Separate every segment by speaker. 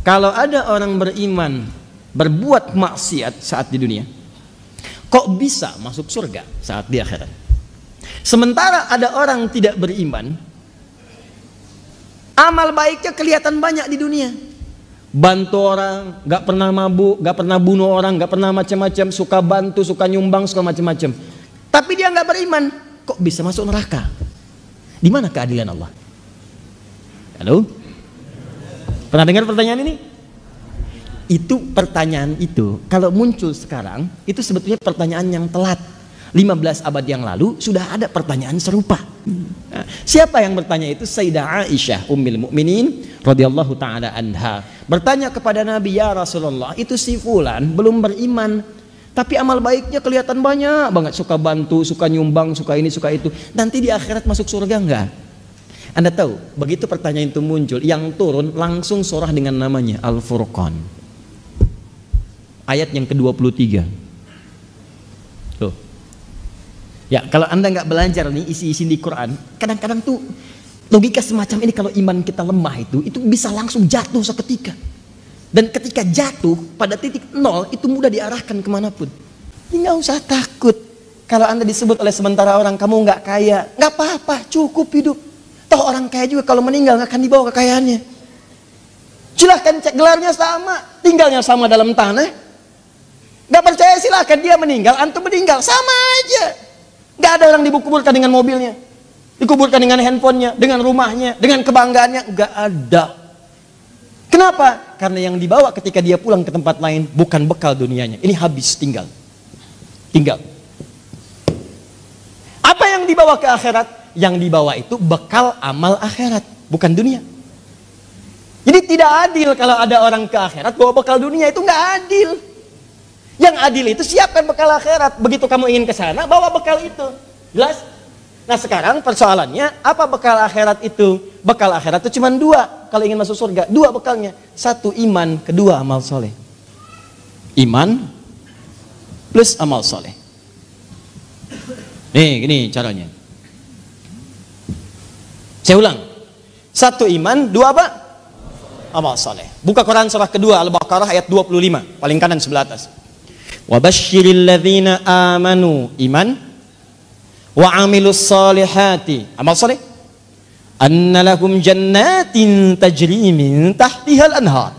Speaker 1: Kalau ada orang beriman berbuat maksiat saat di dunia, kok bisa masuk surga saat di akhirat? Sementara ada orang tidak beriman, amal baiknya kelihatan banyak di dunia, bantu orang, gak pernah mabuk, gak pernah bunuh orang, gak pernah macam-macam, suka bantu, suka nyumbang, suka macam-macam. Tapi dia gak beriman, kok bisa masuk neraka? Di mana keadilan Allah? Halo? Pernah dengar pertanyaan ini? Itu pertanyaan itu kalau muncul sekarang itu sebetulnya pertanyaan yang telat. 15 abad yang lalu sudah ada pertanyaan serupa. Nah, siapa yang bertanya itu? Sayyidah Aisyah Ummul Mukminin radhiyallahu taala anha bertanya kepada Nabi, ya Rasulullah, itu si fulan belum beriman tapi amal baiknya kelihatan banyak banget, suka bantu, suka nyumbang, suka ini, suka itu. Nanti di akhirat masuk surga enggak? Anda tahu, begitu pertanyaan itu muncul, yang turun langsung surah dengan namanya Al-Furqan. Ayat yang ke-23. Tuh. Ya, kalau Anda nggak belajar nih isi-isi di Quran, kadang-kadang tuh logika semacam ini kalau iman kita lemah itu bisa langsung jatuh seketika. Dan ketika jatuh pada titik nol itu mudah diarahkan kemanapun. Ini nggak usah takut. Kalau Anda disebut oleh sementara orang kamu nggak kaya, nggak apa-apa, cukup hidup. Toh orang kaya juga kalau meninggal nggak akan dibawa kekayaannya. Silahkan cek gelarnya sama, tinggalnya sama dalam tanah. Nggak percaya silahkan, dia meninggal, antum meninggal, sama aja. Nggak ada orang dikuburkan dengan mobilnya, dikuburkan dengan handphonenya, dengan rumahnya, dengan kebanggaannya, nggak ada. Kenapa? Karena yang dibawa ketika dia pulang ke tempat lain bukan bekal dunianya, ini habis, tinggal. Apa yang dibawa ke akhirat? Yang dibawa itu bekal amal akhirat, bukan dunia. Jadi tidak adil kalau ada orang ke akhirat bawa bekal dunia, itu nggak adil. Yang adil itu siapkan bekal akhirat. Begitu kamu ingin ke sana, bawa bekal itu. Jelas? Nah sekarang persoalannya, apa bekal akhirat itu? Bekal akhirat itu cuma dua. Kalau ingin masuk surga, dua bekalnya. Satu iman, kedua amal soleh. Iman plus amal soleh. Nih, gini caranya. Saya ulang. Satu iman, dua apa? Amal soleh. Buka Quran surah kedua Al-Baqarah ayat 25, paling kanan sebelah atas. Wa basyiril ladzina amanu, iman, wa amilus solihati, amal soleh, anna lahum jannatin tajri min tahtihal anhar.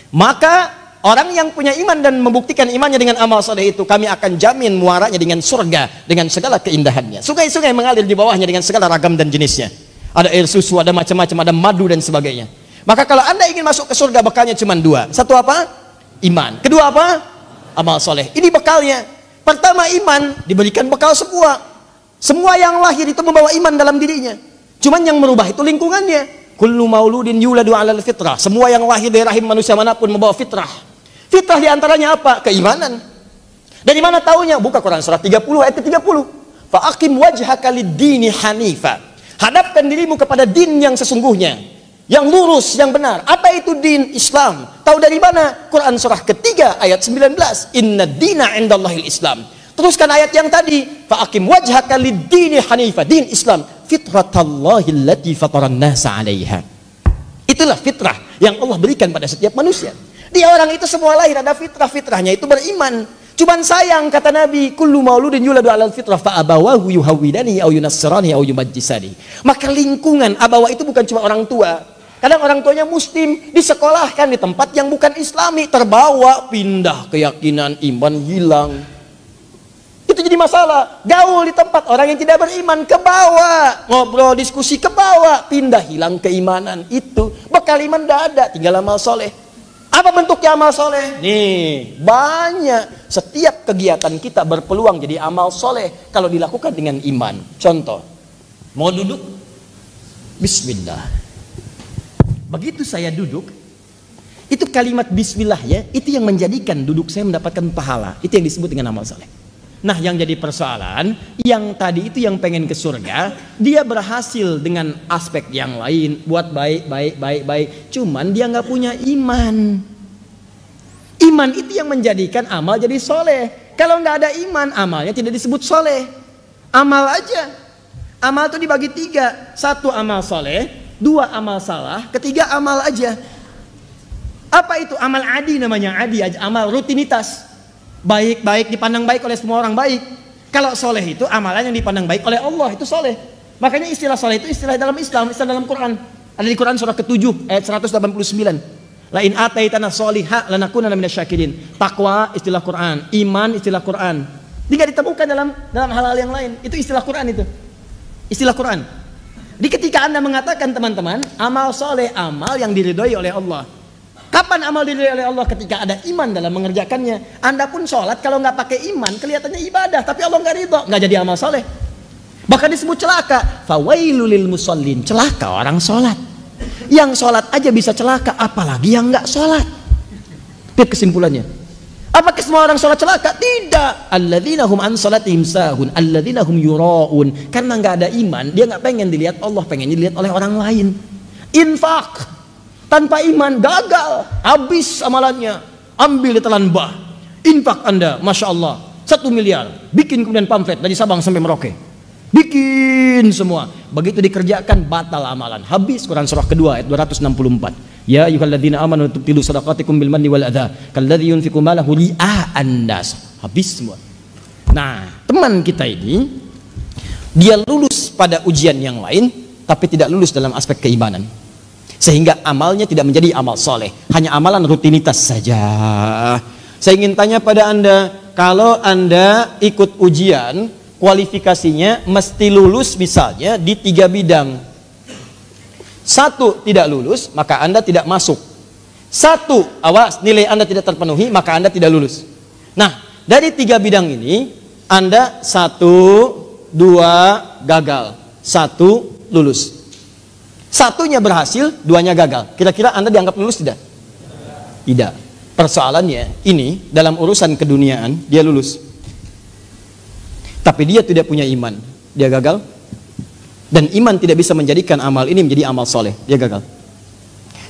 Speaker 1: Maka orang yang punya iman dan membuktikan imannya dengan amal soleh itu, kami akan jamin muaranya dengan surga dengan segala keindahannya. Sungai-sungai mengalir di bawahnya dengan segala ragam dan jenisnya. Ada air susu, ada macam-macam, ada madu dan sebagainya. Maka kalau Anda ingin masuk ke surga, bekalnya cuma dua. Satu apa? Iman. Kedua apa? Amal soleh. Ini bekalnya. Pertama iman, diberikan bekal semua. Semua yang lahir itu membawa iman dalam dirinya. Cuman yang merubah itu lingkungannya. Kullu mauludin yuladu 'alal fitrah. Semua yang lahir dari rahim manusia manapun membawa fitrah. Fitrah diantaranya apa? Keimanan. Dari mana taunya? Buka Quran surah 30 ayat 30. Fa aqim wajhaka lid-dini hanifa. Hadapkan dirimu kepada din yang sesungguhnya, yang lurus, yang benar. Apa itu din? Islam. Tahu dari mana? Quran surah ketiga ayat 19. Inna dina indallahil Islam. Teruskan ayat yang tadi. Fa'akim wajhaka lid-dini hanifa. Din Islam. Fitratallahi allati fataran nasa 'alaiha. Itulah fitrah yang Allah berikan pada setiap manusia. Dia orang itu semua lahir ada fitrah. Fitrahnya itu beriman. Cuman sayang kata Nabi, kullu mauludin yuladu 'alal fitrah fa abawahu yuhawwidani au yunassirani au yumajjisani. Maka lingkungan abawa itu bukan cuma orang tua. Kadang orang tuanya muslim, disekolahkan di tempat yang bukan islami, terbawa, pindah keyakinan, iman hilang. Itu jadi masalah. Gaul di tempat orang yang tidak beriman, ke bawah, ngobrol, diskusi, ke bawah, pindah, hilang keimanan. Itu bekal iman tidak ada, tinggal amal soleh. Apa bentuknya amal soleh? Nih, banyak. Setiap kegiatan kita berpeluang jadi amal soleh kalau dilakukan dengan iman. Contoh, mau duduk? Bismillah. Begitu saya duduk, itu kalimat bismillah ya, itu yang menjadikan duduk saya mendapatkan pahala. Itu yang disebut dengan amal soleh. Nah, yang jadi persoalan, yang tadi itu yang pengen ke surga, dia berhasil dengan aspek yang lain, buat baik. Cuman dia nggak punya iman. Iman itu yang menjadikan amal jadi soleh. Kalau nggak ada iman, amalnya tidak disebut soleh. Amal aja. Amal itu dibagi tiga. Satu amal soleh, dua amal salah, ketiga amal aja. Apa itu? Amal adi namanya. Adi, amal rutinitas. Baik-baik, dipandang baik oleh semua orang baik. Kalau soleh itu amalan yang dipandang baik oleh Allah, itu soleh. Makanya istilah soleh itu istilah dalam Islam, istilah dalam Quran. Ada di Quran surah ke-7 ayat 189. La in ataitana sholiha lanakunanna minasyakirin. Takwa istilah Quran, iman istilah Quran. Tidak ditemukan dalam hal-hal yang lain. Itu istilah Quran itu. Istilah Quran. Jadi ketika Anda mengatakan teman-teman, amal soleh, amal yang diridhoi oleh Allah. Kapan amal diridhoi oleh Allah? Ketika ada iman dalam mengerjakannya. Anda pun sholat kalau nggak pakai iman kelihatannya ibadah, tapi Allah nggak ridho, nggak jadi amal soleh. Bahkan disebut celaka. Fawailul lil musallin, celaka orang sholat. Yang sholat aja bisa celaka, apalagi yang nggak sholat. Lihat kesimpulannya. Apakah semua orang sholat celaka? Tidak. Alladzina hum an sholatihim sahun, alladzina hum yura'un. Karena nggak ada iman, dia nggak pengen dilihat Allah, pengen dilihat oleh orang lain. Infak tanpa iman gagal, habis amalannya. Ambil ditelan bah. Infak Anda, masya Allah, 1 miliar, bikin kemudian pamflet dari Sabang sampai Merauke, bikin semua. Begitu dikerjakan batal amalan, habis. Quran surah kedua ayat 264. Ya ayyuhalladzina amanu tubtilu shadaqatikum bil manni wal adza kalladzi yunfiqu malahu ria'an nas. Habis semua. Nah, teman kita ini dia lulus pada ujian yang lain tapi tidak lulus dalam aspek keimanan. Sehingga amalnya tidak menjadi amal soleh, hanya amalan rutinitas saja. Saya ingin tanya pada Anda, kalau Anda ikut ujian, kualifikasinya mesti lulus misalnya di 3 bidang. 1 tidak lulus, maka Anda tidak masuk. 1, awas, nilai Anda tidak terpenuhi, maka Anda tidak lulus. Nah, dari 3 bidang ini, Anda 1, 2 gagal, 1 lulus. 1-nya berhasil, 2-nya gagal. Kira-kira Anda dianggap lulus tidak? Tidak. Persoalannya, ini dalam urusan keduniaan, dia lulus. Tapi dia tidak punya iman, dia gagal. Dan iman tidak bisa menjadikan amal ini menjadi amal soleh, dia gagal.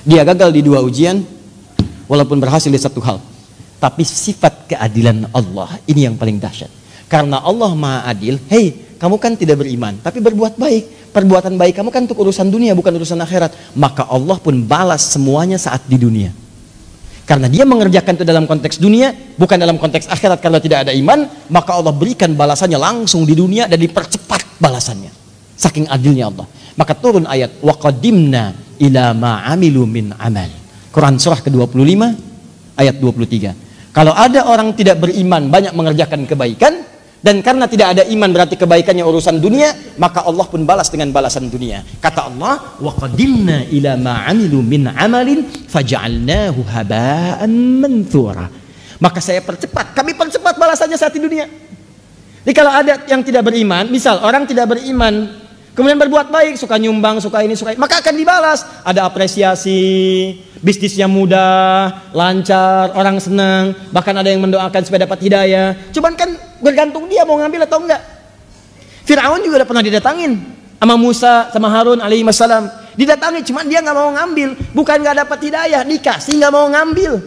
Speaker 1: Dia gagal di 2 ujian, walaupun berhasil di 1 hal. Tapi sifat keadilan Allah, ini yang paling dahsyat. Karena Allah maha adil, hei, kamu kan tidak beriman, tapi berbuat baik. Perbuatan baik kamu kan untuk urusan dunia, bukan urusan akhirat. Maka Allah pun balas semuanya saat di dunia. Karena dia mengerjakan itu dalam konteks dunia, bukan dalam konteks akhirat. Kalau tidak ada iman, maka Allah berikan balasannya langsung di dunia dan dipercepat balasannya. Saking adilnya Allah. Maka turun ayat wa qadimna ila ma amilu min amal. Quran surah ke-25 ayat 23. Kalau ada orang tidak beriman banyak mengerjakan kebaikan, dan karena tidak ada iman berarti kebaikannya urusan dunia, maka Allah pun balas dengan balasan dunia. Kata Allah, wa qadimna ila ma amilu min amalin faj'alnahu haba'an manthura. Maka saya percepat, kami percepat balasannya saat di dunia. Jadi kalau ada yang tidak beriman, misal orang tidak beriman kemudian berbuat baik, suka nyumbang, suka ini, suka ini, maka akan dibalas. Ada apresiasi, bisnisnya mudah, lancar, orang senang, bahkan ada yang mendoakan supaya dapat hidayah. Cuman kan bergantung dia mau ngambil atau enggak. Firaun juga udah pernah didatangin sama Musa, sama Harun alaihi wassalam. Didatangi, cuman dia nggak mau ngambil. Bukan nggak dapat hidayah, dikasih nggak mau ngambil.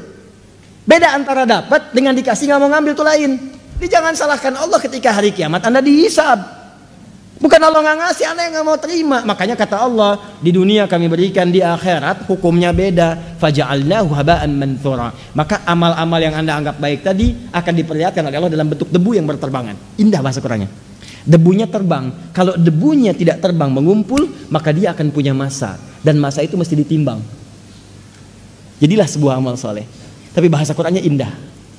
Speaker 1: Beda antara dapat dengan dikasih nggak mau ngambil itu lain. Jadi jangan salahkan Allah ketika hari kiamat Anda dihisab. Bukan Allah nggak ngasih, Anda yang nggak mau terima. Makanya kata Allah, di dunia kami berikan, di akhirat hukumnya beda. Faja'alnahu haba'an manthura. Maka amal-amal yang Anda anggap baik tadi akan diperlihatkan oleh Allah dalam bentuk debu yang berterbangan. Indah bahasa Qurannya. Debunya terbang. Kalau debunya tidak terbang mengumpul, maka dia akan punya masa. Dan masa itu mesti ditimbang. Jadilah sebuah amal soleh. Tapi bahasa Qurannya indah.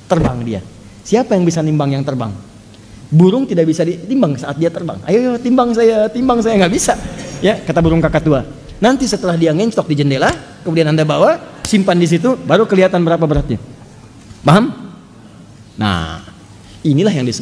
Speaker 1: Terbang dia. Siapa yang bisa nimbang yang terbang? Burung tidak bisa ditimbang saat dia terbang. Ayo timbang saya, nggak bisa. Ya, kata burung kakatua. Nanti setelah dia ngencok di jendela, kemudian Anda bawa, simpan di situ, baru kelihatan berapa beratnya. Paham? Nah, inilah yang disebut